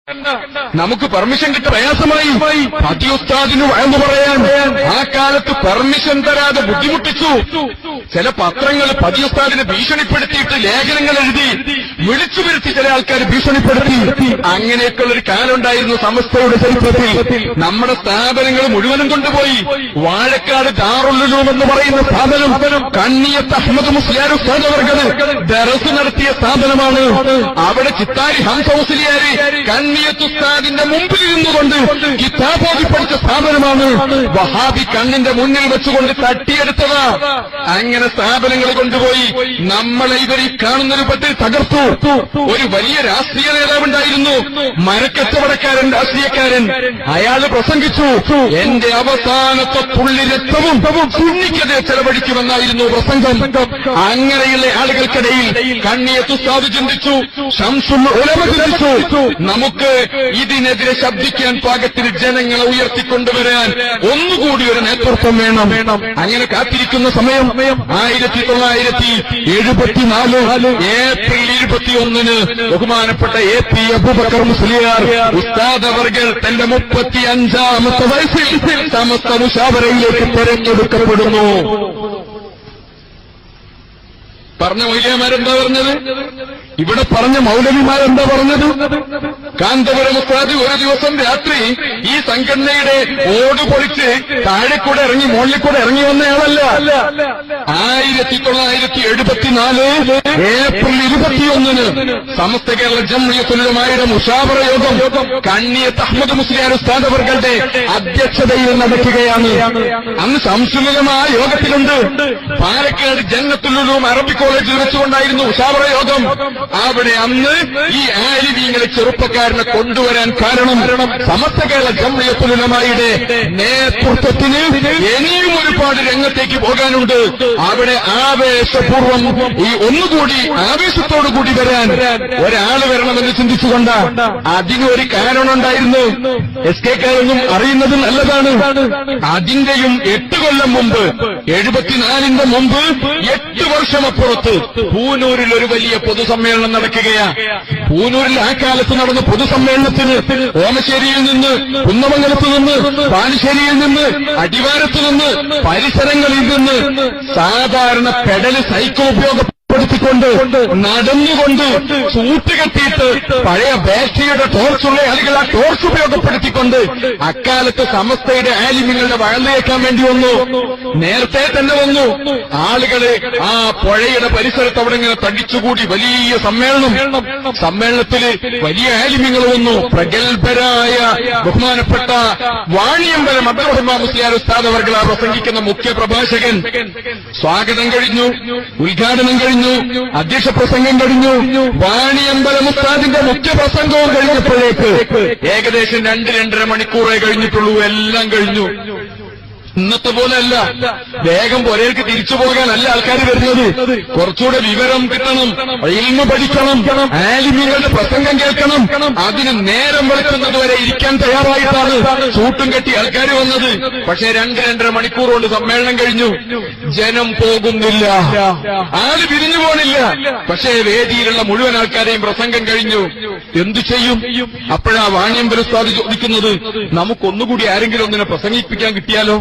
നമുക്ക് പെർമിഷൻ കിട്ട പ്രയാസമായി ഫാത്തി ഉസ്താദിന് വഴന്നു പറയാൻ ആ കാലത്ത് പെർമിഷൻ തരാതെ ബുദ്ധിമുട്ടിച്ചു. ചില പത്രങ്ങൾ ഫാത്തി ഉസ്താദിനെ ഭീഷണിപ്പെടുത്തിയിട്ട് ലേഖനങ്ങൾ എഴുതി വിളിച്ചു വരുത്തി ചില ആൾക്കാർ ഭീഷണിപ്പെടുത്തി. അങ്ങനെയൊക്കെയുള്ളൊരു കാലം ഉണ്ടായിരുന്നു സമസ്തയുടെ ചരിത്രത്തിൽ. നമ്മുടെ സ്ഥാപനങ്ങൾ മുഴുവനും കൊണ്ടുപോയി. വാഴക്കാട് ദാറുൽ ഉലൂം എന്ന് പറയുന്ന സ്ഥാപനം കണ്ണിയത്ത് അഹ്മദ് മുസ്ലിയാർ ഉസ്താദ് അവർകൾ ദർസ് നടത്തിയ സ്ഥാപനമാണ്. അവിടെ ചിത്താരി ഹംസ മുസ്ലിയാര് കണ്ണിയത്ത് ഉസ്താദിന്റെ മുമ്പിൽ നിന്നുകൊണ്ട് കിതാബ് ഓതി പഠിച്ച സ്ഥാപനമാണ്. വഹാബി കണ്ണിന്റെ മുന്നിൽ വെച്ചുകൊണ്ട് തട്ടിയെടുത്തതാ. അങ്ങനെ സ്ഥാപനങ്ങൾ കൊണ്ടുപോയി നമ്മളെ ഇവർ ഈ കാണുന്ന രൂപത്തിൽ തകർത്തു. ഒരു വലിയ രാഷ്ട്രീയ നേതാവുണ്ടായിരുന്നു, മരക്കച്ചവടക്കാരൻ, രാഷ്ട്രീയക്കാരൻ. അയാള് പ്രസംഗിച്ചു, എന്റെ അവസാനത്തെ തുള്ളി രക്തവും സുന്നിക്കെതിരെ ചെലവഴിക്കുമെന്നായിരുന്നു പ്രസംഗം. അങ്ങനെയുള്ള ആളുകൾക്കിടയിൽ കണ്ണിയത്ത് ഉസ്താദ് ചിന്തിച്ചു, ശംസുൽ ഉലമ ചിന്തിച്ചു, നമുക്ക് ഇതിനെതിരെ ശബ്ദിക്കാൻ പാകത്തിന് ജനങ്ങളെ ഉയർത്തിക്കൊണ്ടുവരാൻ ഒന്നുകൂടി ഒരു നേതൃത്വം വേണം. അങ്ങനെ കാത്തിരിക്കുന്ന സമയം 1974 ഏപ്രിൽ 21 ബഹുമാനപ്പെട്ട AP അബൂബക്കർ മുസ്ലിയാർ ഉസ്താദ് അവർകൾ തന്റെ 35ാമത്തെ വയസ്സിൽ സമസ്ത മുശാവറയിലേക്ക് തെരഞ്ഞെടുക്കപ്പെടുന്നു. പറഞ്ഞ മൗലവിമാരെന്താ പറഞ്ഞത്? ഇവിടെ പറഞ്ഞ മൗലവിമാരെന്താ പറഞ്ഞത്? കാന്തപുരം ഉസ്താദ് ഒരു ദിവസം രാത്രി ഈ സംഘടനയുടെ ഓട് പൊളിച്ച് താഴെക്കൂടെ ഇറങ്ങി മുകളിൽ കൂടെ ഇറങ്ങി വന്നയാളല്ല. 1974 ഏപ്രിൽ 21 സമസ്ത കേരള ജംഇയ്യത്തുൽ ഉലമായുടെ മുശാവറ യോഗം കണ്ണിയത്ത് അഹ്മദ് മുസ്ലിയാർ ഉസ്താദ് അവർകളുടെ അധ്യക്ഷതയിൽ നടക്കുകയാണ്. അന്ന് ശംസുൽ ഉലമ യോഗത്തിലുണ്ട്. പാലക്കാട് ജന്നത്തുൽ ഉലൂം അറബിക് കോളേജിൽ വെച്ചുകൊണ്ടായിരുന്നു മുശാവറ യോഗം. അവിടെ അന്ന് ഈ ആലിമീങ്ങളെ ചെറുപ്പക്കാരനെ കൊണ്ടുവരാൻ കാരണം സമസ്ത കേരള ജംഇയ്യത്തുൽ ഉലമായുടെ നേതൃത്വത്തിന് ഇനിയും ഒരുപാട് രംഗത്തേക്ക് പോകാനുണ്ട്. അവിടെ ആവേശപൂർവം ഈ ഒന്നുകൂടി ആവേശത്തോടുകൂടി വരാൻ ഒരാൾ വരണമെന്ന് ചിന്തിച്ചുകൊണ്ട് അതിനൊരു കാരണമുണ്ടായിരുന്നു. SK-കാരൊന്നും അറിയുന്നത് നല്ലതാണ്. അതിന്റെയും 8 കൊല്ലം മുമ്പ് 74ന്റെ മുമ്പ് 8 വർഷമപ്പുറത്ത് പൂനൂരിൽ ഒരു വലിയ പൊതുസമ്മേളനം നടക്കുകയാണ്. പൂനൂരിൽ ആ കാലത്ത് നടന്ന പൊതുസമ്മേളനത്തിന് ഓമശ്ശേരിയിൽ നിന്ന്, കുന്നമംഗലത്ത് നിന്ന്, ബാലുശ്ശേരിയിൽ നിന്ന്, അടിവാരത്ത് നിന്ന്, പരിസരങ്ങളിൽ നിന്ന് സാധാരണ പെഡൽ സൈക്കിൾ ഉപയോഗപ്പെടുത്തിക്കൊണ്ട് നടന്നുകൊണ്ട് സൂട്ട് കെട്ടിയിട്ട് പഴയ ബാറ്ററിയുടെ ടോർച്ചുള്ള ആളുകൾ ആ ടോർച്ച് ഉപയോഗപ്പെടുത്തിക്കൊണ്ട് അക്കാലത്ത് സമസ്തയുടെ ആലിമ്യങ്ങളുടെ വഴന്നു കേൾക്കാൻ വേണ്ടി വന്നു. നേരത്തെ തന്നെ വന്നു. ആളുകള് ആ പുഴയുടെ പരിസരത്ത് അവിടെ ഇങ്ങനെ തടിച്ചുകൂടി വലിയ സമ്മേളനത്തില് വലിയ ആലിമ്യങ്ങൾ വന്നു. പ്രഗത്ഭരായ ബഹുമാനപ്പെട്ട വാണിയമ്പലം അബ്ദുറഹ്മാൻ മുസ്ലിയാർ ഉസ്താദ് അവർകളാ പ്രസംഗിക്കുന്ന മുഖ്യ പ്രഭാഷകൻ. സ്വാഗതം കഴിഞ്ഞു, ഉദ്ഘാടനം കഴിഞ്ഞു, അധ്യക്ഷ പ്രസംഗം കഴിഞ്ഞു. വാണിയമ്പലം ഉസ്താദിന്റെ മുഖ്യ പ്രസംഗവും കഴിഞ്ഞപ്പോഴേക്ക് ഏകദേശം 2-2.5 മണിക്കൂറേ കഴിഞ്ഞിട്ടുള്ളൂ. എല്ലാം കഴിഞ്ഞു. ഇന്നത്തെ പോലെയല്ല, വേഗം പുരയിലേക്ക് തിരിച്ചു പോകാനല്ല ആൾക്കാർ വരുന്നത്. കുറച്ചുകൂടെ വിവരം കിട്ടണം, ഇൽമു പഠിക്കണം, ആലിമീങ്ങളുടെ പ്രസംഗം കേൾക്കണം. അതിന് നേരം വെളുക്കുന്നത് വരെ ഇരിക്കാൻ തയ്യാറായിട്ടാണ് സൂട്ടും കെട്ടി ആൾക്കാർ വന്നത്. പക്ഷേ 2-2.5 മണിക്കൂർ കൊണ്ട് സമ്മേളനം കഴിഞ്ഞു. ജനം പോകുന്നില്ല, ആള് പിരിഞ്ഞു പോണില്ല. പക്ഷേ വേദിയിലുള്ള മുഴുവൻ ആൾക്കാരെയും പ്രസംഗം കഴിഞ്ഞു. എന്തു ചെയ്യും? അപ്പോഴാ വാണിയമ്പലം ഉസ്താദ് ചോദിക്കുന്നത്, നമുക്കൊന്നുകൂടി ആരെങ്കിലും ഒന്നിനെ പ്രസംഗിപ്പിക്കാൻ കിട്ടിയാലോ?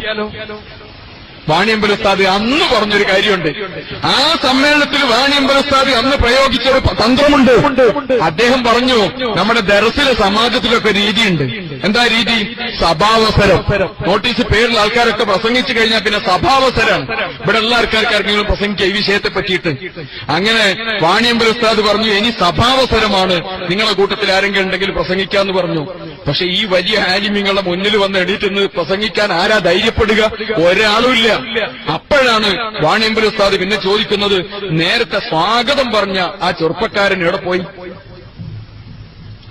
വാണിയമ്പലം ഉസ്താദ് അന്ന് പറഞ്ഞൊരു കാര്യമുണ്ട്. ആ സമ്മേളനത്തിൽ വാണിയമ്പലം ഉസ്താദ് അന്ന് പ്രയോഗിച്ചൊരു തന്ത്രമുണ്ട്. അദ്ദേഹം പറഞ്ഞു, നമ്മുടെ ദർസിലെ സമാജത്തിലൊക്കെ രീതിയുണ്ട്. എന്താ രീതി? സഭാവസരം. നോട്ടീസ് പേരിൽ ആൾക്കാരൊക്കെ പ്രസംഗിച്ചു കഴിഞ്ഞാൽ പിന്നെ സഭാവസരമാണ്. ഇവിടെ എല്ലാ ആൾക്കാർക്കാർക്കെങ്കിലും പ്രസംഗിക്കുക ഈ വിഷയത്തെ പറ്റിയിട്ട്. അങ്ങനെ വാണിയമ്പലം ഉസ്താദ് പറഞ്ഞു, ഇനി സഭാവസരമാണ്, നിങ്ങളുടെ കൂട്ടത്തിൽ ആരെങ്കിലും ഉണ്ടെങ്കിൽ പ്രസംഗിക്കാന്ന് പറഞ്ഞു. പക്ഷെ ഈ വലിയ ആലിമ്യങ്ങളുടെ മുന്നിൽ വന്ന് എണീറ്റ് പ്രസംഗിക്കാൻ ആരാ ധൈര്യപ്പെടുക? ഒരാളുമില്ല. അപ്പോഴാണ് വാണിയമ്പലം ഉസ്താദ് പിന്നെ ചോദിക്കുന്നത്, നേരത്തെ സ്വാഗതം പറഞ്ഞ ആ ചെറുപ്പക്കാരൻ എവിടെ പോയി?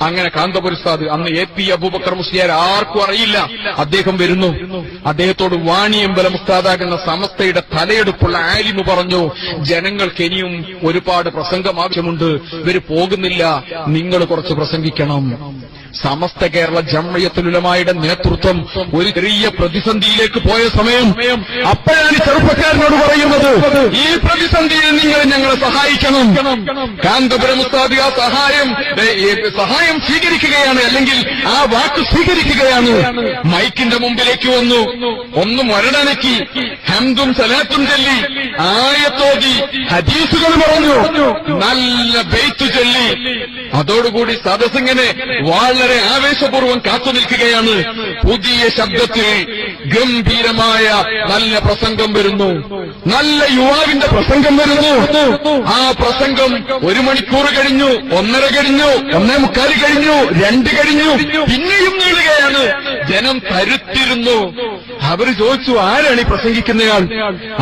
അങ്ങനെ കാന്തപുരം ഉസ്താദ്, അന്ന് AP അബൂബക്കർ മുസ്ലിയാർ ആർക്കും അറിയില്ല, അദ്ദേഹം വരുന്നു. അദ്ദേഹത്തോട് വാണിയമ്പലം ഉസ്താദാകുന്ന സമസ്തയുടെ തലയെടുപ്പുള്ള ആലിമ് പറഞ്ഞു, ജനങ്ങൾക്ക് ഇനിയും ഒരുപാട് പ്രസംഗം ആവശ്യമുണ്ട്, ഇവര് പോകുന്നില്ല, നിങ്ങൾ കുറച്ച് പ്രസംഗിക്കണം. സമസ്ത കേരള ജംഇയ്യത്തുൽ ഉലമായുടെ നേതൃത്വം ഒരു ചെറിയ പ്രതിസന്ധിയിലേക്ക് പോയ സമയം, അപ്പോഴാണ് ചെറുപ്പക്കാരനോട് പറയുന്നത്, ഈ പ്രതിസന്ധിയിൽ നിങ്ങൾ ഞങ്ങളെ സഹായിക്കണം. കാന്തപുരം ഉസ്താദ് ആ സഹായം സ്വീകരിക്കുകയാണ്, അല്ലെങ്കിൽ ആ വാക്ക് സ്വീകരിക്കുകയാണ്. മൈക്കിന്റെ മുമ്പിലേക്ക് വന്നു, ഒന്ന് മൊരടനക്കി, ഹംദും സലാത്തും ചൊല്ലി, ആയത്തോതി, ഹദീസുകൾ പറഞ്ഞു, നല്ല ബെയ്ത്ത് ചൊല്ലി. അതോടുകൂടി സദസ്സിങ്ങനെ വളരെ ആവേശപൂർവ്വം കാത്തു നിൽക്കുകയാണ്. പുതിയ ശബ്ദത്തിൽ ഗംഭീരമായ നല്ല പ്രസംഗം വരുന്നു, നല്ല യുവാവിന്റെ പ്രസംഗം വരുന്നു. ആ പ്രസംഗം 1 മണിക്കൂർ കഴിഞ്ഞു, 1:30 കഴിഞ്ഞു, 1:45 കഴിഞ്ഞു, 2 കഴിഞ്ഞു, പിന്നെയും നീളുകയാണ്. ജനം തരുത്തിരുന്നു. അവർ ചോദിച്ചു, ആരാണ് ഈ പ്രസംഗിക്കുന്നയാൾ?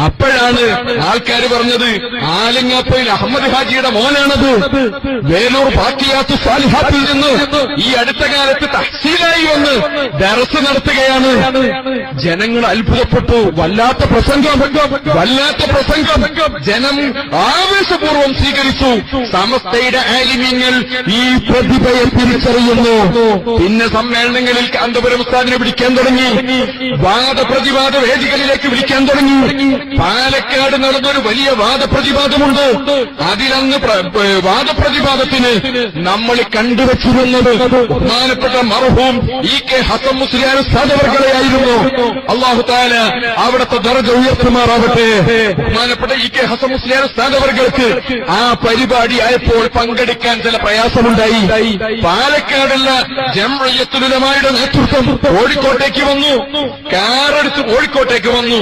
അപ്പോഴാണ് ആൾക്കാർ പറഞ്ഞത്, ആലങ്ങാപ്പയിൽ അഹമ്മദ് ഹാജിയുടെ മോനാണത്. വേലൂർ ബാക്കിയാത്തു സാലിഹാത്തിൽ നിന്ന് ഈ അടുത്ത കാലത്ത് തഹ്സീലായി വന്ന് ദർസ് നടത്തുകയാണ്. ജനങ്ങൾ അത്ഭുതപ്പെട്ടു. വല്ലാത്ത പ്രസംഗം, വല്ലാത്ത പ്രസംഗം. ജനം ആവേശപൂർവ്വം സ്വീകരിച്ചു. സമസ്തയുടെ ആലിമീങ്ങൾ ഈ പ്രതിഭയെ തിരിച്ചറിയുന്നു. പിന്നെ സമ്മേളനങ്ങളിൽ കാന്തപുരം ഉസ്താദിനെ വിളിക്കാൻ തുടങ്ങി, വാദപ്രതിവാദ വേദികളിലേക്ക് വിളിക്കാൻ തുടങ്ങി. പാലക്കാട് നടന്നൊരു വലിയ വാദപ്രതിവാദമുണ്ട്. അതിലന്ന് വാദപ്രതിവാദത്തിന് നമ്മൾ കണ്ടുവച്ചിരുന്നത് ബഹുമാനപ്പെട്ട മർഹൂം ഇ.കെ. ഹസൻ മുസ്ലിയാർ ഉസ്താദ് അവർകളെയായിരുന്നു. അല്ലാഹു തആല അവിടുത്തെ ദർജ ഉയർത്തുമാറാവട്ടെ. ബഹുമാനപ്പെട്ട ഇ.കെ. ഹസൻ മുസ്ലിയാർ ഉസ്താദ് അവർക്ക് ആ പരിപാടി ആയപ്പോൾ പങ്കെടുക്കാൻ ചില പ്രയാസമുണ്ടായി. പാലക്കാടുള്ള ജംഇയ്യത്തുൽ ഉലമായുടെ നേതൃത്വം കോഴിക്കോട്ടേക്ക് വന്നു. കാറെടുത്ത് കോഴിക്കോട്ടേക്ക് വന്നു.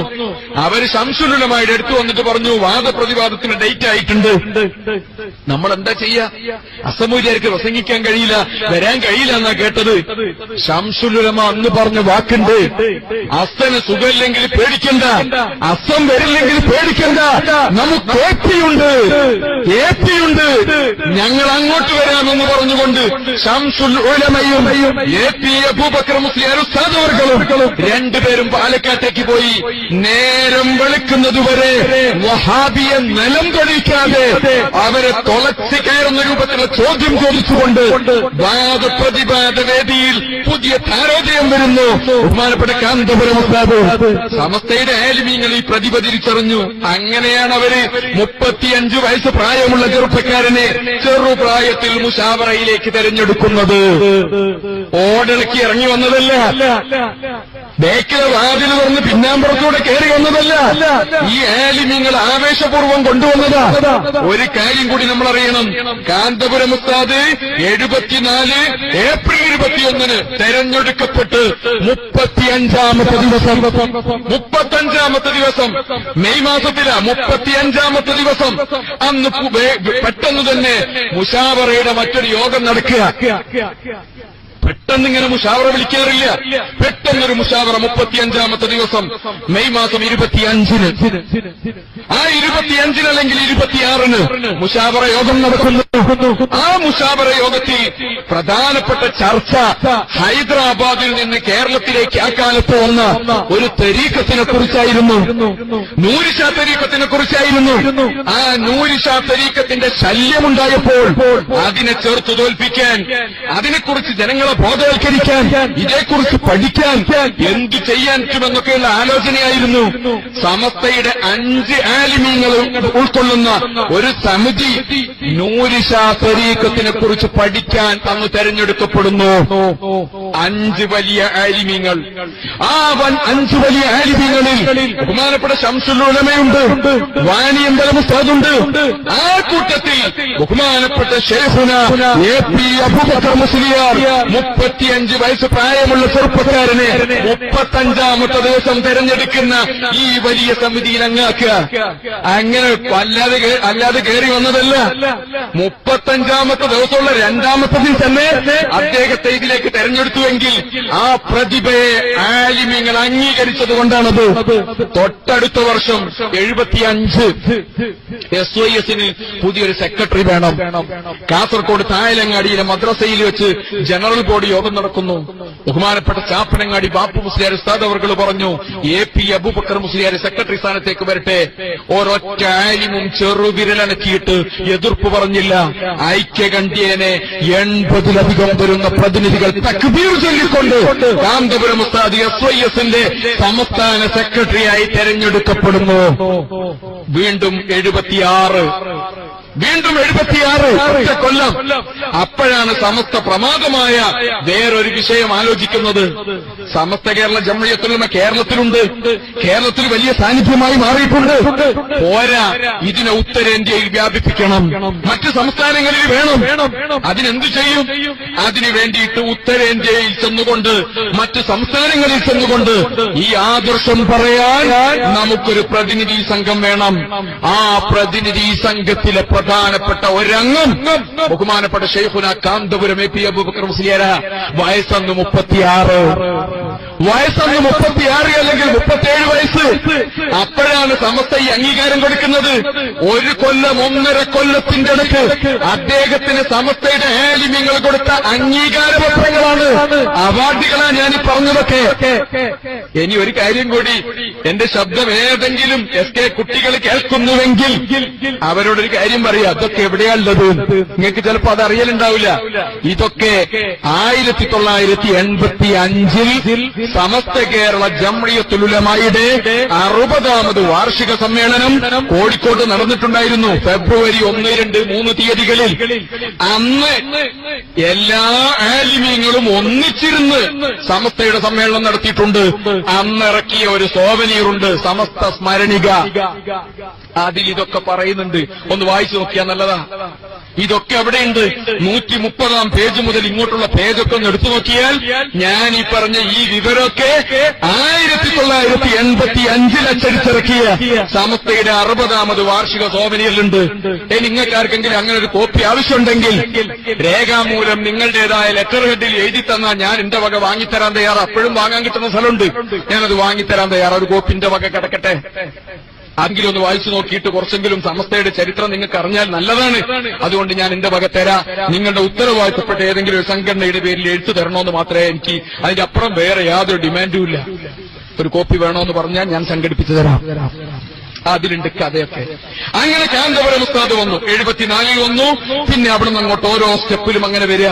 അവർ ശംസുൽ ഉലമായുടെ അടുത്ത് വന്നിട്ട് പറഞ്ഞു, വാദപ്രതിവാദത്തിന് ഡേറ്റ് ആയിട്ടുണ്ട്. നമ്മൾ എന്താ ചെയ്യാ? അസമൂര്യർക്ക് പ്രസംഗിക്കാൻ കഴിയില്ല, വരാൻ കഴിയില്ല എന്നാ കേട്ടത്. ശംസുൽ ഉലമ അന്ന് പറഞ്ഞ വാക്കുണ്ട്, അസന് സുഖമില്ലെങ്കിൽ പേടിക്കണ്ട, അസം വരില്ലെങ്കിൽ പേടിക്കണ്ട, നമുക്ക് ഏപ്പിയുണ്ട്, ഞങ്ങൾ അങ്ങോട്ട് വരാമെന്ന് പറഞ്ഞുകൊണ്ട് ശംസുൽ ഉലമയും എ.പി. അബൂബക്കർ മുസ്ലിയാർ ഉസ്താദ് അവർകളും രണ്ടുപേരും പാലക്കാട്ടേക്ക് പോയി. നേരം വെളുക്കുന്നതുവരെ വഹാബിയെ നിലം തൊഴിക്കാതെ അവരെ തുളച്ച് കയറുന്ന രൂപത്തിലുള്ള ചോദ്യം ചോദിച്ചുകൊണ്ട് വാദപ്രതിവാദ വേദിയിൽ പുതിയ താരോദയം വരുന്നു. ബഹുമാനപ്പെട്ട കാന്തപുരം ഉസ്താദ് സമസ്തയുടെ ആലിമീങ്ങൾ ഈ പ്രതിഭ തിരിച്ചറിഞ്ഞു. അങ്ങനെയാണ് അവര് 35 വയസ്സ് പ്രായമുള്ള ചെറുപ്പക്കാരനെ ചെറുപ്രായത്തിൽ മുശാവറയിലേക്ക് തെരഞ്ഞെടുക്കുന്നത്. ഓടിളക്കി ഇറങ്ങി വന്നതല്ല, ബേക്കിലെ വാതിൽ തുറന്ന് പിന്നാമ്പുറത്തൂടെ കയറി വന്നതല്ല. ഈ ആലിമീങ്ങൾ ആവേശപൂർവ്വം കൊണ്ടുവന്നതാ. ഒരു കാര്യം കൂടി നമ്മൾ അറിയണം, കാന്തപുരം ഉസ്താദ് 74 ഏപ്രിൽ 21 തെരഞ്ഞെടുക്കപ്പെട്ട് 35ാമത്തെ ദിവസം മെയ് മാസത്തിലാ 35ാമത്തെ ദിവസം അന്ന് പെട്ടെന്ന് തന്നെ മുശാവറയുടെ മറ്റൊരു യോഗം നടക്കുക. പെട്ടെന്നിങ്ങനെ മുശാവറ വിളിക്കാറില്ല. പെട്ടെന്നൊരു മുശാവറ 35ാമത്തെ ദിവസം മെയ് മാസം 25-ന്, ആ 25-ന് അല്ലെങ്കിൽ 26-ന് മുശാവറ യോഗം നടക്കുന്നു. ആ മുശാവറ യോഗത്തിൽ പ്രധാനപ്പെട്ട ചർച്ച ഹൈദരാബാദിൽ നിന്ന് കേരളത്തിലേക്ക് ആ കാലത്ത് വന്ന ഒരു തരീഖത്തിനെ കുറിച്ചായിരുന്നു, നൂരിഷാ തരീഖത്തിനെ കുറിച്ചായിരുന്നു. ആ നൂരിഷാ തരീഖത്തിന്റെ ശല്യമുണ്ടായപ്പോൾ അതിനെ ചെറുത്തു തോൽപ്പിക്കാൻ, അതിനെക്കുറിച്ച് ജനങ്ങളെ ബോധവൽക്കരിക്കാൻ, ഇതേക്കുറിച്ച് പഠിക്കാൻ, എന്തു ചെയ്യാൻ പറ്റുമെന്നൊക്കെയുള്ള ആലോചനയായിരുന്നു. സമസ്തയുടെ 5 ആലിമീങ്ങളും ഉൾക്കൊള്ളുന്ന ഒരു സമിതി നൂരിഷാ തരീഖത്തിനെ കുറിച്ച് പഠിക്കാൻ അന്ന് തെരഞ്ഞെടുക്കപ്പെടുന്നു. 5 വലിയ ആലിമീങ്ങൾ. ആ 5 വലിയ ആലിമീങ്ങളിൽ ബഹുമാനപ്പെട്ട ശംസുൽ ഉലമയുണ്ട്, വാനിയമ്പലം ഉസ്താദുണ്ട്. ആ കൂട്ടത്തിൽ ബഹുമാനപ്പെട്ട ശൈഖുന എ.പി. അബൂബക്കർ മുസ്ലിയാർ 35 വയസ്സ് പ്രായമുള്ള ചെറുപ്പക്കാരനെ 35ാമത്തെ ദിവസം തെരഞ്ഞെടുക്കുന്ന ഈ വലിയ സമിതിയിൽ അങ്ങാക്കുക. അങ്ങനെ അല്ലാതെ കയറി വന്നതല്ല. 35ാമത്തെ ദിവസമുള്ള 2ാമത്തതിൽ തന്നെ അദ്ദേഹത്തെ ഇതിലേക്ക് തെരഞ്ഞെടുത്തു എടുത്തുവെങ്കിൽ ആ പ്രതിഭയെ ആലിമ്യങ്ങൾ അംഗീകരിച്ചതുകൊണ്ടാണത്. തൊട്ടടുത്ത വർഷം 75 SYS-ന് പുതിയൊരു സെക്രട്ടറി വേണം. കാസർഗോഡ് തായലങ്ങാടിയിലെ മദ്രസയിൽ വെച്ച് ജനറൽ ബോഡി യോഗം നടക്കുന്നു. ബഹുമാനപ്പെട്ട ചാപ്പനങ്ങാടി ബാപ്പു മുസ്ലിയാർ ഉസ്താദ് അവർകൾ പറഞ്ഞു, AP അബൂബക്കർ മുസ്ലിയാർ സെക്രട്ടറി സ്ഥാനത്തേക്ക് വരട്ടെ. ഒരൊറ്റ ആലിമും ചെറുവിരലനക്കിയിട്ട് എതിർപ്പ് പറഞ്ഞില്ല. ഐക്യകണ്ഠ്യേനെ 80-ലധികം വരുന്ന പ്രതിനിധികൾ തക്ബീർ ചൊല്ലിക്കൊണ്ട് കാന്തപുരം ഉസ്താദ് SYS-ന്റെ സംസ്ഥാന സെക്രട്ടറിയായി തെരഞ്ഞെടുക്കപ്പെടുന്നു. വീണ്ടും 76 ഒറ്റ കൊല്ലം. അപ്പോഴാണ് സമസ്ത പ്രമാദമായ വേറൊരു വിഷയം ആലോചിക്കുന്നത്. സമസ്ത കേരള ജംഇയ്യത്തുൽ ഉലമ കേരളത്തിലുണ്ട്, കേരളത്തിൽ വലിയ സാന്നിധ്യമായി മാറിയിട്ടുണ്ട്. പോരാ, ഇതിനെ ഉത്തരേന്ത്യയിൽ വ്യാപിപ്പിക്കണം, മറ്റ് സംസ്ഥാനങ്ങളിൽ വേണം. അതിനെന്തു ചെയ്യും? അതിനു വേണ്ടിയിട്ട് ഉത്തരേന്ത്യയിൽ ചെന്നുകൊണ്ട്, മറ്റ് സംസ്ഥാനങ്ങളിൽ ചെന്നുകൊണ്ട് ഈ ആദർശം പറയാൻ നമുക്കൊരു പ്രതിനിധി സംഘം വേണം. ആ പ്രതിനിധി സംഘത്തിലെ പ്രധാനപ്പെട്ട ഒരംഗം ബഹുമാനപ്പെട്ട ശൈഖുന കാന്തപുരം AP അബൂബക്കർ മുസ്ലിയാർ. വയസ്സന്ന് 36, അല്ലെങ്കിൽ 37 വയസ്സ്. അപ്പോഴാണ് സമസ്ത ഈ അംഗീകാരം കൊടുക്കുന്നത്. 1 കൊല്ലം 1.5 കൊല്ലത്തിന്റെ ഇടയ്ക്ക് അദ്ദേഹത്തിന് സമസ്തയുടെ ആലിമ്യങ്ങൾ കൊടുത്ത അംഗീകാരപത്രങ്ങളാണ്, അവാർഡുകളാണ് ഞാനീ പറഞ്ഞതൊക്കെ. ഇനി ഒരു കാര്യം കൂടി, എന്റെ ശബ്ദം ഏതെങ്കിലും SK കുട്ടികൾ കേൾക്കുന്നുവെങ്കിൽ അവരോടൊരു കാര്യം പറയാം, അതൊക്കെ എവിടെയാണുള്ളത്? നിങ്ങൾക്ക് ചിലപ്പോൾ അത് അറിയലുണ്ടാവില്ല. ഇതൊക്കെ 1985 സമസ്ത കേരള ജംഇയ്യത്തുൽ ഉലമായുടെ 60ാമത് വാർഷിക സമ്മേളനം കോഴിക്കോട് നടന്നിട്ടുണ്ടായിരുന്നു. ഫെബ്രുവരി 1, 2, 3 തീയതികളിൽ. അന്ന് എല്ലാ ആലിമീങ്ങളും ഒന്നിച്ചിരുന്ന് സമസ്തയുടെ സമ്മേളനം നടത്തിയിട്ടുണ്ട്. അന്നിറക്കിയ ഒരു സോവനീറുണ്ട്, സമസ്ത സ്മരണിക. അതിൽ ഇതൊക്കെ പറയുന്നുണ്ട്. ഒന്ന് വായിച്ചു നോക്കിയാൽ നല്ലതാ. ഇതൊക്കെ അവിടെയുണ്ട്. 130-ാം പേജ് മുതൽ ഇങ്ങോട്ടുള്ള പേജൊക്കെ ഒന്ന് എടുത്തു നോക്കിയാൽ ഞാൻ ഈ പറഞ്ഞ ഈ വിവരമൊക്കെ 1985 അച്ചടിച്ചിറക്കിയ സമസ്തയുടെ 60ാമത് വാർഷിക സോവനീറിലുണ്ട്. നിങ്ങൾക്കാർക്കെങ്കിലും അങ്ങനെ ഒരു കോപ്പി ആവശ്യമുണ്ടെങ്കിൽ രേഖാമൂലം നിങ്ങളുടേതായ ലെറ്റർ ഹെഡിൽ എഴുതി തന്നാൽ ഞാൻ എന്റെ വക വാങ്ങിത്തരാൻ തയ്യാറാ. അപ്പോഴും വാങ്ങാൻ കിട്ടുന്ന സ്ഥലമുണ്ട്, ഞാനത് വാങ്ങിത്തരാൻ തയ്യാറാ. ഒരു കോപ്പിന്റെ വക കിടക്കട്ടെ. എങ്കിലും ഒന്ന് വായിച്ചു നോക്കിയിട്ട് കുറച്ചെങ്കിലും സമസ്തയുടെ ചരിത്രം നിങ്ങൾക്ക് അറിഞ്ഞാൽ നല്ലതാണ്. അതുകൊണ്ട് ഞാൻ എന്റെ വക തരാം. നിങ്ങളുടെ ഉത്തരവാദിത്തപ്പെട്ട ഏതെങ്കിലും ഒരു സംഘടനയുടെ പേരിൽ എഴുത്തു തരണമെന്ന് മാത്രമേ എനിക്ക്, അതിന്റെ അപ്പുറം വേറെ യാതൊരു ഡിമാൻഡും ഇല്ല. ഒരു കോപ്പി വേണമെന്ന് പറഞ്ഞാൽ ഞാൻ സംഘടിപ്പിച്ചു തരാം. അതിലുണ്ട് കഥയൊക്കെ. അങ്ങനെ കാന്തപുരം ഉസ്താദ് വന്നു, 74 വന്നു. പിന്നെ അവിടെ നിന്ന് അങ്ങോട്ട് ഓരോ സ്റ്റെപ്പിലും അങ്ങനെ വരിക.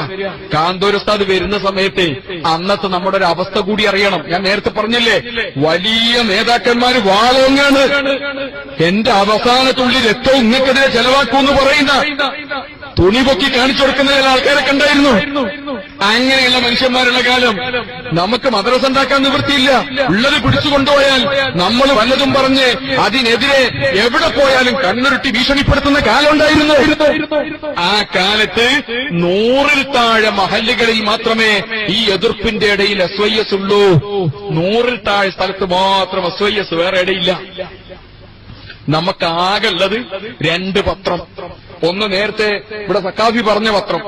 കാന്തപുരം ഉസ്താദ് വരുന്ന സമയത്ത് അന്നത്തെ നമ്മുടെ ഒരു അവസ്ഥ കൂടി അറിയണം. ഞാൻ നേരത്തെ പറഞ്ഞില്ലേ, വലിയ നേതാക്കന്മാര് വാളോങ്ങാണ്. എന്റെ അവസാനത്തുള്ളിൽ ഏറ്റവും ഇങ്ങക്കെതിരെ ചെലവാക്കൂന്ന് പറയുന്ന തുണി പൊക്കി കാണിച്ചു കൊടുക്കുന്ന ചില ആൾക്കാരൊക്കെ ഉണ്ടായിരുന്നു. അങ്ങനെയുള്ള മനുഷ്യന്മാരുടെ കാലം. നമുക്ക് മദ്രസ ഉണ്ടാക്കാൻ നിവൃത്തിയില്ല. ഉള്ളത് പിടിച്ചുകൊണ്ടുപോയാൽ നമ്മൾ വല്ലതും പറഞ്ഞ് അതിനെതിരെ എവിടെ പോയാലും കണ്ണുരുട്ടി ഭീഷണിപ്പെടുത്തുന്ന കാലം ഉണ്ടായിരുന്നു. ആ കാലത്ത് 100-ൽ താഴെ മഹല്ലുകളിൽ മാത്രമേ ഈ എതിർപ്പിന്റെ ഇടയിൽ SYS ഉള്ളൂ. 100-ൽ താഴെ സ്ഥലത്ത് മാത്രം SYS, വേറെ ഇടയില്ല. നമുക്ക് ആകെയുള്ളത് 2 പത്രം. ഒന്ന് നേരത്തെ ഇവിടെ സക്കാഫി പറഞ്ഞ പത്രം.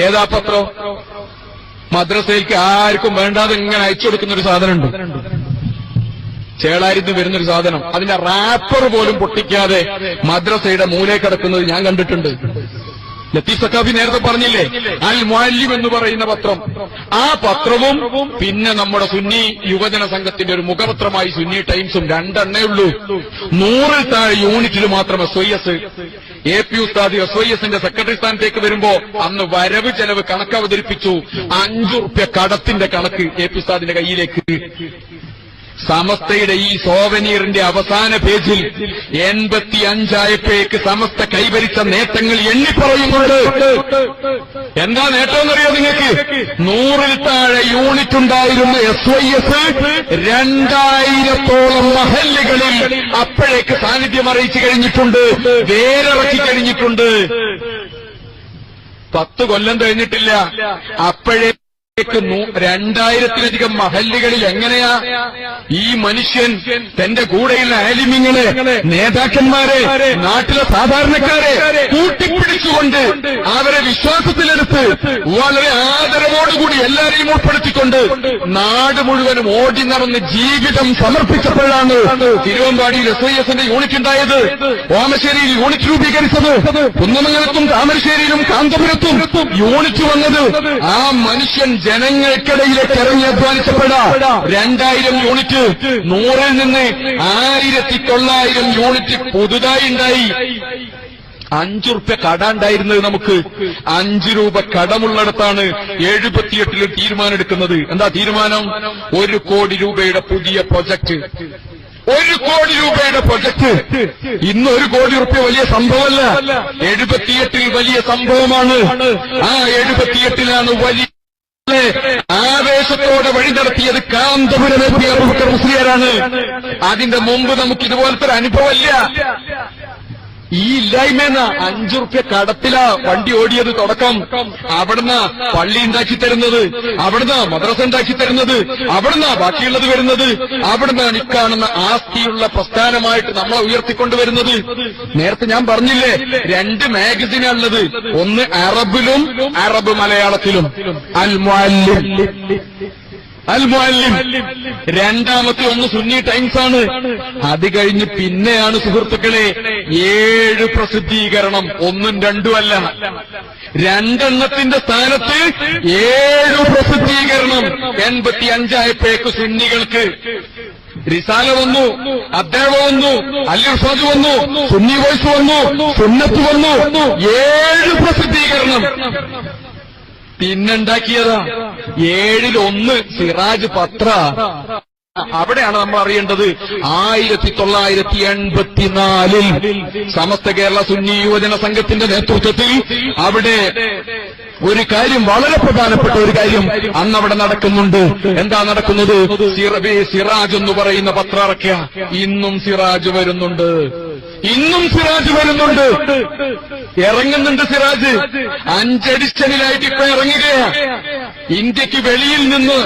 ഏതാ പത്രം? മദ്രസയിലേക്ക് ആർക്കും വേണ്ടാതെ ഇങ്ങനെ അയച്ചു കൊടുക്കുന്നൊരു സാധനമുണ്ട്, ചേളാരിന്ന് വരുന്നൊരു സാധനം. അതിന്റെ റാപ്പർ പോലും പൊട്ടിക്കാതെ മദ്രസയുടെ മൂലയിൽ കിടക്കുന്നത് ഞാൻ കണ്ടിട്ടുണ്ട്. ലത്തീഫ് സക്കാഫി നേരത്തെ പറഞ്ഞില്ലേ, അൽ മുഅല്ലിം എന്ന് പറയുന്ന പത്രം. ആ പത്രവും പിന്നെ നമ്മുടെ സുന്നി യുവജന സംഘത്തിന്റെ ഒരു മുഖപത്രമായി സുന്നി ടൈംസും 2 എണ്ണേ ഉള്ളൂ. 100-ൽ താഴെ യൂണിറ്റിൽ മാത്രം SYS. AP ഉസ്താദ് SYS-ന്റെ സെക്രട്ടറി സ്ഥാനത്തേക്ക് വരുമ്പോ അന്ന് വരവ് ചെലവ് കണക്ക് അവതരിപ്പിച്ചു. 5 റുപ്യ കടത്തിന്റെ കണക്ക് AP ഉസ്താദിന്റെ കയ്യിലേക്ക്. സമസ്തയുടെ ഈ സോവനീറിന്റെ അവസാന പേജിൽ 85 ആയപ്പോഴേക്ക് സമസ്ത കൈവരിച്ച നേട്ടങ്ങൾ എണ്ണിപ്പറയുന്നുണ്ട്. എന്താ നേട്ടമെന്നറിയോ നിങ്ങൾക്ക്? 100-ൽ താഴെ യൂണിറ്റ് ഉണ്ടായിരുന്ന SYS 2000-ഓളം മഹല്ലുകളിൽ അപ്പോഴേക്ക് സാന്നിധ്യം അറിയിച്ചു കഴിഞ്ഞിട്ടുണ്ട്, വേരിറക്കി കഴിഞ്ഞിട്ടുണ്ട്. 10 കൊല്ലം കഴിഞ്ഞിട്ടില്ല. അപ്പോഴേ 2000-ലധികം മഹല്ലുകളിൽ എങ്ങനെയാ ഈ മനുഷ്യൻ തന്റെ കൂടെയുള്ള ആലിമ്യങ്ങളെ, നേതാക്കന്മാരെ, നാട്ടിലെ സാധാരണക്കാരെ കൂട്ടിപ്പിടിച്ചുകൊണ്ട് അവരെ വിശ്വാസത്തിലെടുത്ത് വളരെ ആദരവോടുകൂടി എല്ലാവരെയും ഉൾപ്പെടുത്തിക്കൊണ്ട് നാട് മുഴുവനും ഓടി നടന്ന് ജീവിതം സമർപ്പിച്ചപ്പോഴാണ് തിരുവമ്പാടിയിൽ SYSന്റെ യൂണിറ്റ് ഉണ്ടായത്, ഓമശ്ശേരിയിൽ യൂണിറ്റ് രൂപീകരിച്ചത്, കുന്നമംഗലത്തും താമരശ്ശേരിയിലും കാന്തപുരത്തും യൂണിറ്റ് വന്നത്. ആ മനുഷ്യൻ ജനങ്ങൾക്കിടയിലേക്ക് ഇറങ്ങി അധ്വാനിച്ചപ്പെടാ 2000 യൂണിറ്റ് 100-ൽ നിന്ന് 1900 യൂണിറ്റ് പുതുതായി ഉണ്ടായി. 5 റുപ്യ കട ഉണ്ടായിരുന്നത് നമുക്ക് 5 രൂപ കടമുള്ളിടത്താണ് 78-ൽ തീരുമാനം എടുക്കുന്നത്. എന്താ തീരുമാനം? 1 കോടി രൂപയുടെ പുതിയ പ്രൊജക്ട്. 1 കോടി രൂപയുടെ പ്രൊജക്ട്. ഇന്ന് 1 കോടി റുപ്യ വലിയ സംഭവമല്ല, 78-ൽ വലിയ സംഭവമാണ്. ആ 78-ലാണ് വലിയ ആവേശത്തോടെ വഴി നടത്തിയത് കാന്തപുരം അബൂബക്കർ മുസ്ലിയാരാണ്. അതിന്റെ മുമ്പ് നമുക്ക് ഇതുപോലത്തെ ഒരു അനുഭവമില്ല. ഈ ഇല്ലായ്മേന്ന 5 റുപ്യ കടത്തിലാ വണ്ടി ഓടിയത് തുടക്കം. അവിടുന്ന് പള്ളി ഉണ്ടാക്കി തരുന്നത്, അവിടുന്ന് മദ്രസ ഉണ്ടാക്കി തരുന്നത്, അവിടുന്ന് ബാക്കിയുള്ളത് വരുന്നത്, അവിടുന്നാണ് ഇക്കാണുന്ന ആസ്തിയുള്ള പ്രസ്ഥാനമായിട്ട് നമ്മളെ ഉയർത്തിക്കൊണ്ടുവരുന്നത്. നേരത്തെ ഞാൻ പറഞ്ഞില്ലേ, 2 മാഗസിനാണുള്ളത്. ഒന്ന് അറബിലും അറബ് മലയാളത്തിലും, അൽ മുഅല്ലിം. രണ്ടാമത്തെ ഒന്ന് സുന്നി ടൈംസ് ആണ്. അത് കഴിഞ്ഞ് പിന്നെയാണ് സുഹൃത്തുക്കളെ 7 പ്രസിദ്ധീകരണം. 1ഉം 2ഉം അല്ല, 2 സ്ഥാനത്ത് 7 പ്രസിദ്ധീകരണം. 85 സുന്നികൾക്ക് റിസാല വന്നു, അദ്ദഅവ വന്നു, അൽ-ഇർഷാദ് വന്നു, സുന്നി വോയ്സ് വന്നു, സുന്നത്ത് വന്നു. 7 പ്രസിദ്ധീകരണം. പിന്നുണ്ടാക്കിയതാ 7-ൽ 1 സിറാജ് പത്ര. അവിടെയാണ് നമ്മൾ അറിയേണ്ടത് 1984-ൽ സമസ്ത കേരള സുന്നി യുവജന സംഘത്തിന്റെ നേതൃത്വത്തിൽ അവിടെ ഒരു കാര്യം, വളരെ പ്രധാനപ്പെട്ട ഒരു കാര്യം അന്നവിടെ നടക്കുന്നുണ്ട്. എന്താ നടക്കുന്നത്? സിറാജ് എന്ന് പറയുന്ന പത്രം ഇറക്കിയ. ഇന്നും സിറാജ് വരുന്നുണ്ട്, ഇറങ്ങുന്നുണ്ട് സിറാജ്. 5 എഡിഷനിലായിട്ട് ഇപ്പൊ ഇറങ്ങുകയാ. ഇന്ത്യക്ക് വെളിയിൽ നിന്ന്,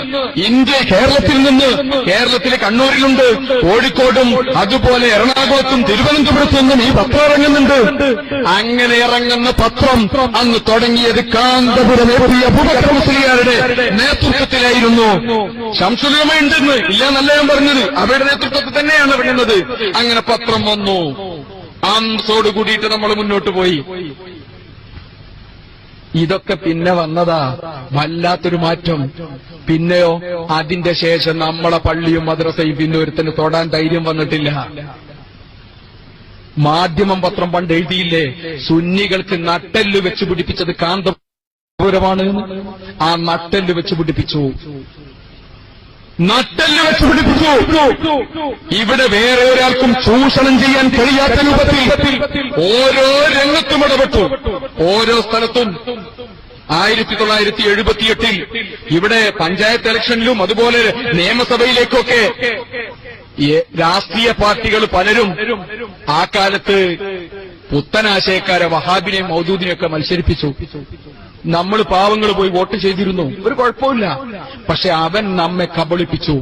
കേരളത്തിൽ നിന്ന്, കേരളത്തിലെ കണ്ണൂരിലുണ്ട്, കോഴിക്കോടും അതുപോലെ എറണാകുളത്തും തിരുവനന്തപുരത്തു നിന്നും ഈ പത്രം ഇറങ്ങുന്നുണ്ട്. അങ്ങനെ ഇറങ്ങുന്ന പത്രം അന്ന് തുടങ്ങിയത് കാന്തപുരം അബൂബക്കർ മുസ്ലിയാരുടെ നേതൃത്വത്തിലായിരുന്നു. ശംസുൽ ഉലമ ഉണ്ടെന്ന് ഇല്ല എന്നല്ല ഞാൻ പറഞ്ഞത്, അവരുടെ നേതൃത്വത്തിൽ തന്നെയാണ് ഇറങ്ങുന്നത്. അങ്ങനെ പത്രം വന്നു. ആംസോട് കൂടിയിട്ട് നമ്മൾ മുന്നോട്ട് പോയി. ഇതൊക്കെ പിന്നെ വന്നതാ, വല്ലാത്തൊരു മാറ്റം. പിന്നെയോ അതിന്റെ ശേഷം നമ്മളെ പള്ളിയും മദ്രസയും പിന്നെ ഒരുത്തിന് തൊടാൻ ധൈര്യം വന്നിട്ടില്ല. മാധ്യമം പത്രം പണ്ട് എഴുതിയില്ലേ, സുന്നികൾക്ക് നട്ടെല്ല് വെച്ച് പിടിപ്പിച്ചത് കാന്തപുരമാണ്. ആ നട്ടെല്ല് വെച്ച് പിടിപ്പിച്ചു. ഇവിടെ വേറെ ഒരാൾക്കും ചൂഷണം ചെയ്യാൻ കഴിയാത്ത രൂപത്തിൽ ഓരോ രംഗത്തും ഇടപെട്ടു. ഓരോ സ്ഥലത്തും 1978-ൽ ഇവിടെ പഞ്ചായത്ത് ഇലക്ഷനിലും അതുപോലെ നിയമസഭയിലേക്കൊക്കെ രാഷ്ട്രീയ പാർട്ടികൾ പലരും ആ കാലത്ത് പുത്തനാശയക്കാരെ വഹാബിനെയും മൗദൂദിനെയൊക്കെ മത്സരിപ്പിച്ചു. നമ്മൾ പാവങ്ങൾ പോയി വോട്ട് ചെയ്തിരുന്നു, ഒരു കുഴപ്പമില്ല. പക്ഷെ അവൻ നമ്മെ കബളിപ്പിച്ചു.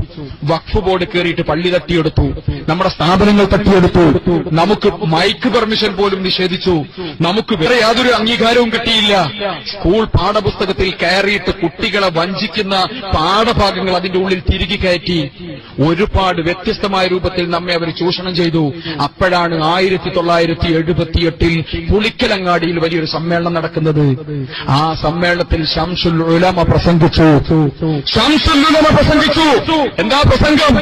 വഖഫ് ബോർഡ് കയറിയിട്ട് പള്ളി തട്ടിയെടുത്തു, നമ്മുടെ സ്ഥാപനങ്ങൾ തട്ടിയെടുത്തു, നമുക്ക് മൈക്ക് പെർമിഷൻ പോലും നിഷേധിച്ചു, നമുക്ക് വേറെ യാതൊരു അംഗീകാരവും കിട്ടിയില്ല. സ്കൂൾ പാഠപുസ്തകത്തിൽ കയറിയിട്ട് കുട്ടികളെ വഞ്ചിക്കുന്ന പാഠഭാഗങ്ങൾ അതിന്റെ ഉള്ളിൽ തിരികെ കയറ്റി. ഒരുപാട് വ്യത്യസ്തമായ രൂപത്തിൽ നമ്മെ അവർ ചൂഷണം ചെയ്തു. അപ്പോഴാണ് 1978-ൽ പുളിക്കലങ്ങാടിയിൽ വലിയൊരു സമ്മേളനം നടക്കുന്നത്. ആ സമ്മേളനത്തിൽ ശംസുൽ ഉലമ പ്രസംഗിച്ചു. എന്താ പ്രസംഗം?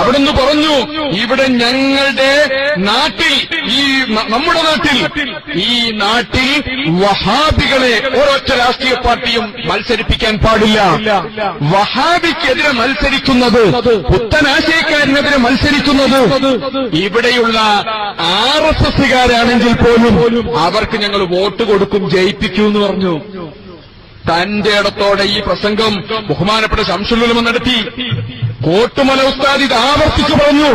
അവിടുന്ന് പറഞ്ഞു, ഇവിടെ ഞങ്ങളുടെ നാട്ടിൽ, നമ്മുടെ നാട്ടിൽ, ഈ നാട്ടിൽ വഹാബികളെ ഒരൊറ്റ രാഷ്ട്രീയ പാർട്ടിയും മത്സരിപ്പിക്കാൻ പാടില്ല. വഹാബിക്കെതിരെ മത്സരിക്കുന്നത്, പുത്തനാശയക്കാരനെതിരെ മത്സരിക്കുന്നത് ഇവിടെയുള്ള RSSകാരാണെങ്കിൽ പോലും അവർക്ക് ഞങ്ങൾ വോട്ട് കൊടുക്കും, ജയിപ്പിക്കൂ എന്ന് പറഞ്ഞു. തന്റെ ഇടത്തോടെ ഈ പ്രസംഗം ബഹുമാനപ്പെട്ട ശംസുൽ ഉലമ നടത്തി. കോട്ടുമല ഉസ്താദ് ഇത് ആവർത്തിച്ചു പറഞ്ഞു.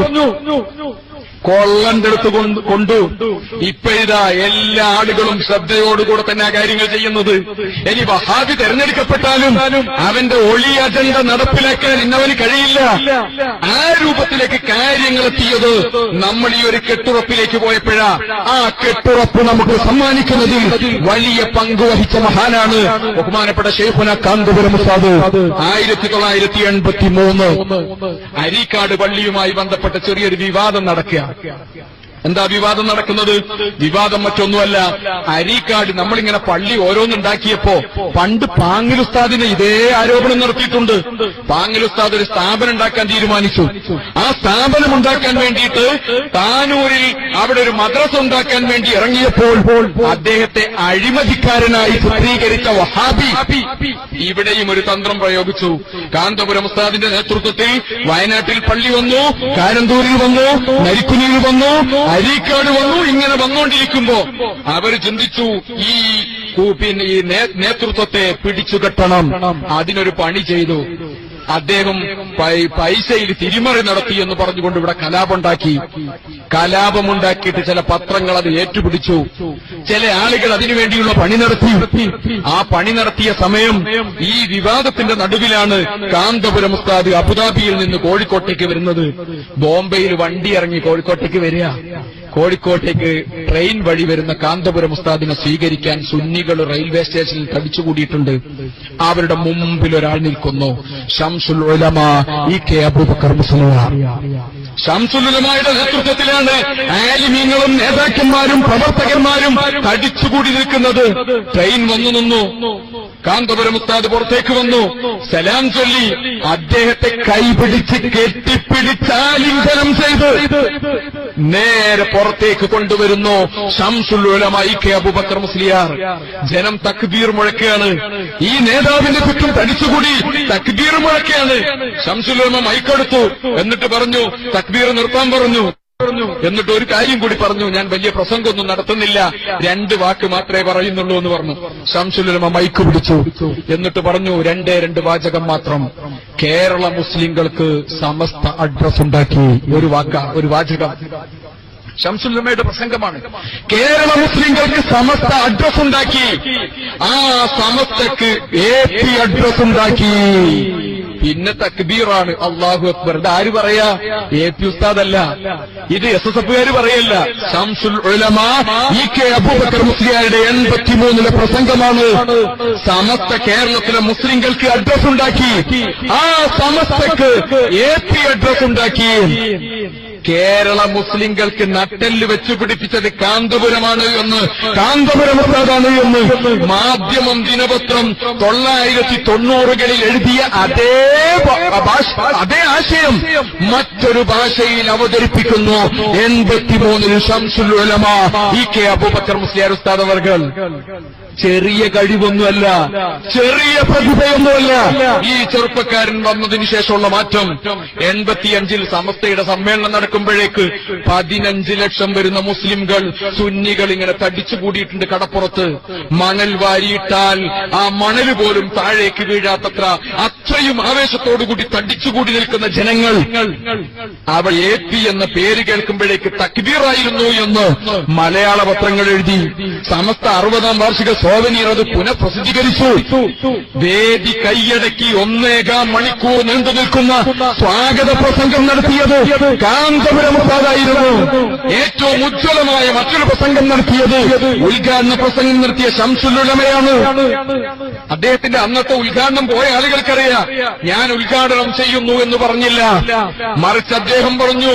കൊള്ളന്റെ അടുത്ത് കൊണ്ടു. ഇപ്പോഴിതാ എല്ലാ ആളുകളും ശ്രദ്ധയോടുകൂടെ തന്നെ ആ കാര്യങ്ങൾ ചെയ്യുന്നത്. ഇനി വഹാബി തെരഞ്ഞെടുക്കപ്പെട്ടാലും അവന്റെ ഒളി അജണ്ട നടപ്പിലാക്കാൻ ഇന്നവന് കഴിയില്ല. ആ രൂപത്തിലേക്ക് കാര്യങ്ങൾ എത്തിയത് നമ്മൾ ഈ ഒരു കെട്ടുറപ്പിലേക്ക് പോയപ്പോഴാ. ആ കെട്ടുറപ്പ് നമുക്ക് സമ്മാനിക്കുന്നതിൽ വലിയ പങ്കുവഹിച്ച മഹാനാണ് ബഹുമാനപ്പെട്ട ശൈഖുന കാന്തപുരം ഉസ്താദ്. 1983 അരീക്കാട് പള്ളിയുമായി ബന്ധപ്പെട്ട ചെറിയൊരു വിവാദം നടക്കുക. എന്താ വിവാദം നടക്കുന്നത്? വിവാദം മറ്റൊന്നുമല്ല, അരീക്കാട് നമ്മളിങ്ങനെ പള്ളി ഓരോന്നുണ്ടാക്കിയപ്പോ പണ്ട് പാങ്ങിൽ ഉസ്താദിനെ ഇതേ ആരോപണം നടത്തിയിട്ടുണ്ട്. പാങ്ങിൽ ഉസ്താദ് ഒരു സ്ഥാപനം ഉണ്ടാക്കാൻ തീരുമാനിച്ചു. ആ സ്ഥാപനം ഉണ്ടാക്കാൻ വേണ്ടിയിട്ട് താനൂരിൽ അവിടെ ഒരു മദ്രസ ഉണ്ടാക്കാൻ വേണ്ടി ഇറങ്ങിയപ്പോൾ അദ്ദേഹത്തെ അഴിമതിക്കാരനായി ചിത്രീകരിച്ച വഹാബി ഇവിടെയും ഒരു തന്ത്രം പ്രയോഗിച്ചു. കാന്തപുരം ഉസ്താദിന്റെ നേതൃത്വത്തിൽ വയനാട്ടിൽ പള്ളി വന്നു, കാരന്തൂരിൽ വന്നു, നരിക്കുനിയിൽ വന്നു, അരീക്കാട് വന്നു. ഇങ്ങനെ വന്നുകൊണ്ടിരിക്കുമ്പോ അവർ ചിന്തിച്ചു ഈ നേതൃത്വത്തെ പിടിച്ചുകെട്ടണം. അതിനൊരു പണി ചെയ്തു. അദ്ദേഹം പൈസയിൽ തിരിമറി നടത്തി എന്ന് പറഞ്ഞുകൊണ്ട് ഇവിടെ കലാപമുണ്ടാക്കി. കലാപമുണ്ടാക്കിയിട്ട് ചില പത്രങ്ങൾ അത് ഏറ്റുപിടിച്ചു. ചില ആളുകൾ അതിനുവേണ്ടിയുള്ള പണി നടത്തി. ആ പണി നടത്തിയ സമയം ഈ വിവാദത്തിന്റെ നടുവിലാണ് കാന്തപുരം ഉസ്താദ് അബുദാബിയിൽ നിന്ന് കോഴിക്കോട്ടേക്ക് വരുന്നത്. ബോംബെയിൽ വണ്ടി ഇറങ്ങി കോഴിക്കോട്ടേക്ക് വരിക. കോഴിക്കോട്ടേക്ക് ട്രെയിൻ വഴി വരുന്ന കാന്തപുരം ഉസ്താദിനെ സ്വീകരിക്കാൻ സുന്നികൾ റെയിൽവേ സ്റ്റേഷനിൽ തടിച്ചുകൂടിയിട്ടുണ്ട്. അവരുടെ മുമ്പിൽ ഒരാൾ നിൽക്കുന്നു. ശംസുൽ ഉലമ EK അബൂബക്കർ മുസ്ലിയാർ. ശംസുൽ ഉലമയുടെ നേതൃത്വത്തിലാണ് ആലിമീങ്ങളും നേതാക്കന്മാരും പ്രവർത്തകന്മാരും തടിച്ചുകൂടി നിൽക്കുന്നത്. ട്രെയിൻ വന്നു നിന്നു. കാന്തപുരം ഉസ്താദ് പുറത്തേക്ക് വന്നു. സലാം ചൊല്ലി അദ്ദേഹത്തെ കൈപിടിച്ച് കെട്ടിപ്പിടിച്ചാലിംഗനം ചെയ്ത് നേരെ പുറത്തേക്ക് കൊണ്ടുവരുന്നു ശംസുൽ ഉലമ EK അബൂബക്കർ മുസ്ലിയാർ. ജനം തക്ബീർ മുഴക്കുകയാണ്. ഈ നേതാവിന്റെ ചുറ്റും തടിച്ചുകൂടി തക്ബീർ മുഴക്കുകയാണ്. ശംസുൽ ഉലമ മൈക്കെടുത്തു. എന്നിട്ട് പറഞ്ഞു, തക്ബീർ നിർത്താൻ പറഞ്ഞു. എന്നിട്ട് ഒരു കാര്യം കൂടി പറഞ്ഞു, ഞാൻ വലിയ പ്രസംഗമൊന്നും നടത്തുന്നില്ല, 2 വാക്ക് മാത്രമേ പറയുന്നുള്ളൂ എന്ന് പറഞ്ഞു. ശംസുൽ ഉലമ മൈക്ക് പിടിച്ചു. എന്നിട്ട് പറഞ്ഞു, 2 വാചകം മാത്രം. കേരള മുസ്ലിങ്ങൾക്ക് സമസ്ത അഡ്രസ് ഉണ്ടാക്കി. ഒരു വാചകം. ശംസുൽ ഉലമയുടെ പ്രസംഗമാണ്. കേരള മുസ്ലിങ്ങൾക്ക് സമസ്ത അഡ്രസ് ഉണ്ടാക്കി. ആ സമസ്തക്ക് AP അഡ്രസ് ഉണ്ടാക്കി. പിന്നെ തക്ബീറാണ്. അല്ലാഹു അക്ബർ. ഇത് ആര് പറയാ? AP ഉസ്താദല്ല, ഇത് SSFകാര് പറയല്ല. ശംസുൽ ഉലമ EK അബൂബക്കർ മുസ്ലിയാരുടെ 83 പ്രസംഗമാണ്. സമസ്ത കേരളത്തിലെ മുസ്ലിങ്ങൾക്ക് അഡ്രസ് ഉണ്ടാക്കി. ആ സമസ്തക്ക് AP അഡ്രസ് ഉണ്ടാക്കി. കേരള മുസ്ലിങ്ങൾക്ക് നട്ടെല്ല് വെച്ചു പിടിപ്പിച്ചത് കാന്തപുരമാണ് എന്ന്, കാന്തപുരം ഉസ്താദാണ് എന്ന് മാധ്യമം ദിനപത്രം 990കളിൽ എഴുതിയ അതേ ആശയം മറ്റൊരു ഭാഷയിൽ അവതരിപ്പിക്കുന്നു. 83 ശംസുൽ ഉലമ EK അബൂബക്കർ മുസ്ലിയാർ ഉസ്താദ് അവർകൾ. ചെറിയ കഴിവൊന്നുമല്ല, ചെറിയ പ്രതിഭയൊന്നുമല്ല. ഈ ചെറുപ്പക്കാരൻ വന്നതിന് ശേഷമുള്ള മാറ്റം. 85ൽ സമസ്തയുടെ സമ്മേളനം നടക്കുമ്പോഴേക്ക് 15 ലക്ഷം വരുന്ന മുസ്ലിംകൾ, സുന്നികൾ ഇങ്ങനെ തടിച്ചുകൂടിയിട്ടുണ്ട് കടപ്പുറത്ത്. മണൽ വാരിയിട്ടാൽ ആ മണൽ പോലും താഴേക്ക് വീഴാത്തത്ര അത്രയും ആവേശത്തോടുകൂടി തടിച്ചുകൂടി നിൽക്കുന്ന ജനങ്ങൾ. അവർ AP എന്ന പേര് കേൾക്കുമ്പോഴേക്ക് തക്ബീറായിരുന്നു എന്ന് മലയാള പത്രങ്ങൾ എഴുതി. സമസ്ത 60ാം വാർഷിക സോവനീർ അത് പുനഃപ്രസിദ്ധീകരിച്ചു. വേദി കൈയടക്കി 1.25 മണിക്കൂർ നീണ്ടു നിൽക്കുന്ന സ്വാഗത പ്രസംഗം നടത്തിയത് കാന്തപുരം ഉസ്താദായിരുന്നു. ഏറ്റവും ഉജ്ജ്വലമായ മറ്റൊരു പ്രസംഗം നടത്തിയത്, ഉദ്ഘാടന പ്രസംഗം നടത്തിയ ശംസുൽ ഉലമയാണ്. അദ്ദേഹത്തിന്റെ അന്നത്തെ ഉദ്ഘാടനം പോയ ആളുകൾക്കറിയാം. ഞാൻ ഉദ്ഘാടനം ചെയ്യുന്നു എന്ന് പറഞ്ഞില്ല, മറിച്ച് അദ്ദേഹം പറഞ്ഞു,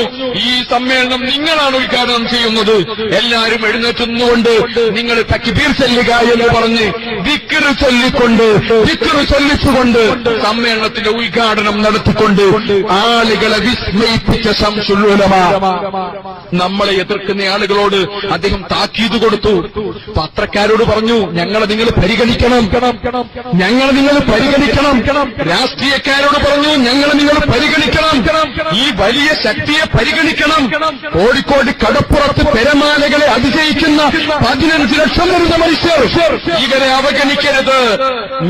ഈ സമ്മേളനം നിങ്ങളാണ് ഉദ്ഘാടനം ചെയ്യുന്നത്. എല്ലാവരും എഴുന്നേറ്റുന്നുകൊണ്ട് നിങ്ങൾ തക്ബീർ ചെല്ലുക എന്ന് പറഞ്ഞ് ദിക്ർ ചൊല്ലിച്ചുകൊണ്ട് സമ്മേളനത്തിന്റെ ഉദ്ഘാടനം നടത്തിക്കൊണ്ട് ആളുകളെ വിസ്മയിപ്പിച്ച ശംസുൽ ഉലമ. നമ്മളെ എതിർക്കുന്ന ആളുകളോട് അദ്ദേഹം താക്കീത് കൊടുത്തു. പത്രക്കാരോട് പറഞ്ഞു, ഞങ്ങളെ നിങ്ങൾ പരിഗണിക്കണം. രാഷ്ട്രീയക്കാരോട് പറഞ്ഞു, ഞങ്ങളെ നിങ്ങൾ പരിഗണിക്കണം. ഈ വലിയ ശക്തിയെ പരിഗണിക്കണം. കോഴിക്കോട് കടപ്പുറത്ത് പെരമാലകളെ അതിജയിക്കുന്ന 15 ലക്ഷം വരുന്ന മനുഷ്യർ, ഇവരെ അവഗണിക്കരുത്.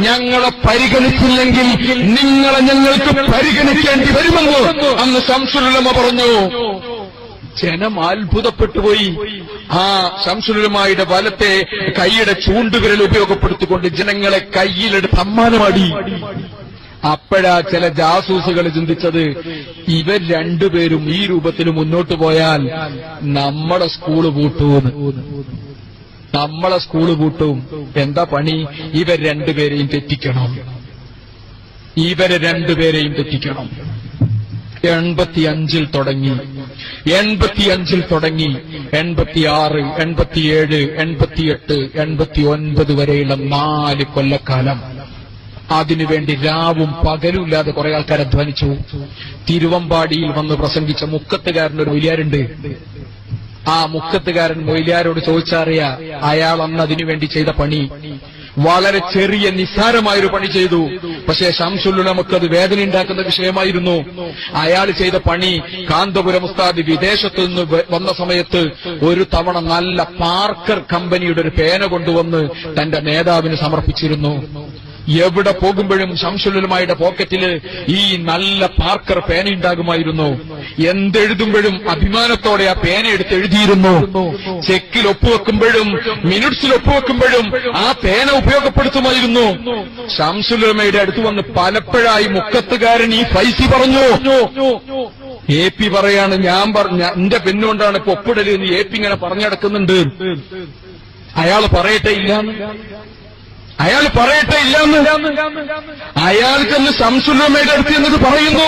ഞങ്ങളെ പരിഗണിച്ചില്ലെങ്കിൽ നിങ്ങളെ ഞങ്ങൾക്ക് പരിഗണിക്കേണ്ടി വരുമെന്ന് അന്ന് ശംസുൽ ഉലമ പറഞ്ഞു. ജനം അത്ഭുതപ്പെട്ടുപോയി. ആ ശംസുലുലമായുടെ വലത്തെ കൈയുടെ ചൂണ്ടുവിരൽ ഉപയോഗപ്പെടുത്തിക്കൊണ്ട് ജനങ്ങളെ കയ്യിലെടുത്ത് അമ്മാനമാടി. അപ്പോഴാ ചില ജാസൂസുകൾ ചിന്തിച്ചത്, ഇവർ രണ്ടുപേരും ഈ രൂപത്തിൽ മുന്നോട്ട് പോയാൽ നമ്മളെ സ്കൂള് പൂട്ടുമെന്ന്. നമ്മളെ സ്കൂള് പൂട്ടും. എന്താ പണി? ഇവർ രണ്ടുപേരെയും തെറ്റിക്കണം. 85 തുടങ്ങി, 86 തുടങ്ങി, 86, 87, 88, 89 വരെയുള്ള 4 കൊല്ലക്കാലം അതിനുവേണ്ടി രാവും പകലുമില്ലാതെ കുറെ ആൾക്കാർ അധ്വാനിച്ചു. തിരുവമ്പാടിയിൽ വന്ന് പ്രസംഗിച്ച മുക്കത്തുകാരനൊരു മൊയ്ലിയാരുണ്ട്. ആ മുക്കത്തുകാരൻ മൊയ്ലിയാരോട് ചോദിച്ചറിയാ, അയാൾ അന്ന് അതിനുവേണ്ടി ചെയ്ത പണി വളരെ ചെറിയ നിസ്സാരമായൊരു പണി ചെയ്തു. പക്ഷേ ശംസുലുലമക്ക് അത് വേദന ഉണ്ടാക്കുന്ന വിഷയമായിരുന്നു. അയാൾ ചെയ്ത പണി, കാന്തപുരം ഉസ്താദ് വിദേശത്ത് നിന്ന് വന്ന സമയത്ത് ഒരു തവണ നല്ല പാർക്കർ കമ്പനിയുടെ ഒരു പേന കൊണ്ടുവന്ന് തന്റെ നേതാവിന് സമർപ്പിച്ചിരുന്നു. എവിടെ പോകുമ്പോഴും ശംസുലുലമായുടെ പോക്കറ്റില് ഈ നല്ല പാർക്കർ പേന ഉണ്ടാകുമായിരുന്നു. എന്തെഴുതുമ്പോഴും അഭിമാനത്തോടെ ആ പേന എടുത്ത് എഴുതിയിരുന്നു. ചെക്കിൽ ഒപ്പുവെക്കുമ്പോഴും മിനിറ്റ്സിൽ ഒപ്പുവെക്കുമ്പോഴും ആ പേന ഉപയോഗപ്പെടുത്തുമായിരുന്നു. ശംസുലുലമയുടെ അടുത്ത് വന്ന് പലപ്പോഴായി മുക്കത്തുകാരൻ ഈ ഫൈസി പറഞ്ഞു. AP പറയാണ്, ഞാൻ എന്റെ പെണ്ണുകൊണ്ടാണ് ഇപ്പൊ ഒപ്പിടല് എന്ന് AP ഇങ്ങനെ പറഞ്ഞടക്കുന്നുണ്ട്. അയാൾ പറയട്ടെ ഇല്ലാന്ന്. അയാൾക്കെന്ന് ശംസുലുലമയുടെ അടുത്ത് എന്നത് പറയുന്നു.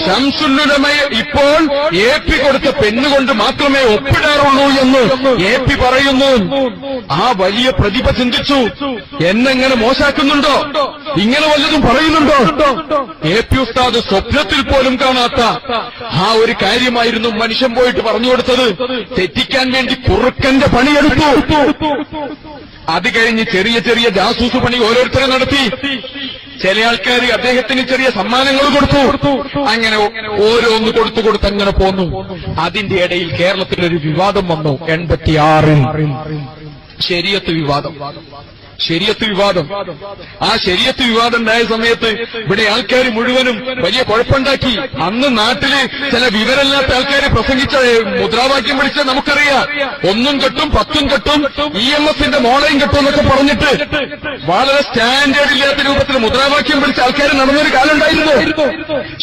ശംസുലുലമയെ ഇപ്പോൾ AP കൊടുത്ത പെണ്ണുകൊണ്ട് മാത്രമേ ഒപ്പിടാറുള്ളൂ എന്ന് AP പറയുന്നു. ആ വലിയ പ്രതിഭ ചിന്തിച്ചു, എന്നെങ്ങനെ മോശാക്കുന്നുണ്ടോ, ഇങ്ങനെ വല്ലതും പറയുന്നുണ്ടോ? AP ഉസ്താദ് സ്വപ്നത്തിൽ പോലും കാണാത്ത ആ ഒരു കാര്യമായിരുന്നു മനുഷ്യൻ പോയിട്ട് പറഞ്ഞു കൊടുത്തത്. തെറ്റിക്കാൻ വേണ്ടി കുറുക്കന്റെ പണിയെടുത്തു. അത് കഴിഞ്ഞ് ചെറിയ ചെറിയ ജാസൂസ് പണി ഓരോരുത്തരെ നടത്തി. ചില ആൾക്കാർ അദ്ദേഹത്തിന് ചെറിയ സമ്മാനങ്ങൾ കൊടുത്തു. അങ്ങനെ ഓരോന്ന് കൊടുത്ത് അങ്ങനെ പോന്നു. അതിന്റെ ഇടയിൽ കേരളത്തിലൊരു വിവാദം വന്നു. 86-ൽ ശരീഅത്ത് വിവാദം. ആ ശരീഅത്ത് വിവാദം ഉണ്ടായ സമയത്ത് ഇവിടെ ആൾക്കാർ മുഴുവനും വലിയ കുഴപ്പമുണ്ടാക്കി. അന്ന് നാട്ടില് ചില വിവരമില്ലാത്ത ആൾക്കാർ പ്രസംഗിച്ച മുദ്രാവാക്യം വിളിച്ച നമുക്കറിയാം. 1 കെട്ടും 10 കെട്ടും EMSന്റെ മോളയും കെട്ടും എന്നൊക്കെ പറഞ്ഞിട്ട് വളരെ സ്റ്റാൻഡേർഡ് ഇല്ലാത്ത രൂപത്തിൽ മുദ്രാവാക്യം വിളിച്ച ആൾക്കാർ നടന്നൊരു കാലം ഉണ്ടായിരുന്നു.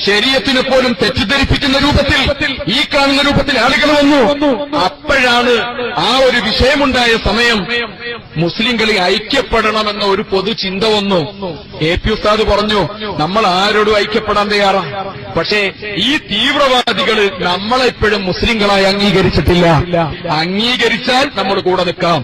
ശരീഅത്തിനെ പോലും തെറ്റിദ്ധരിപ്പിക്കുന്ന രൂപത്തിൽ, ഈ കാണുന്ന രൂപത്തിൽ ആളുകൾ വന്നു. അപ്പോഴാണ് ആ ഒരു വിഷയമുണ്ടായ സമയം മുസ്ലിങ്ങളെ ഐക്യപ്പെടണമെന്ന ഒരു പൊതു ചിന്ത വന്നു. AP ഉസ്താദ് പറഞ്ഞു, നമ്മൾ ആരോടും ഐക്യപ്പെടാൻ തയ്യാറാണ്. പക്ഷേ ഈ തീവ്രവാദികൾ നമ്മളെപ്പോഴും മുസ്ലിങ്ങളായി അംഗീകരിച്ചിട്ടില്ല. അംഗീകരിച്ചാൽ നമ്മൾ കൂടെ നിൽക്കാം.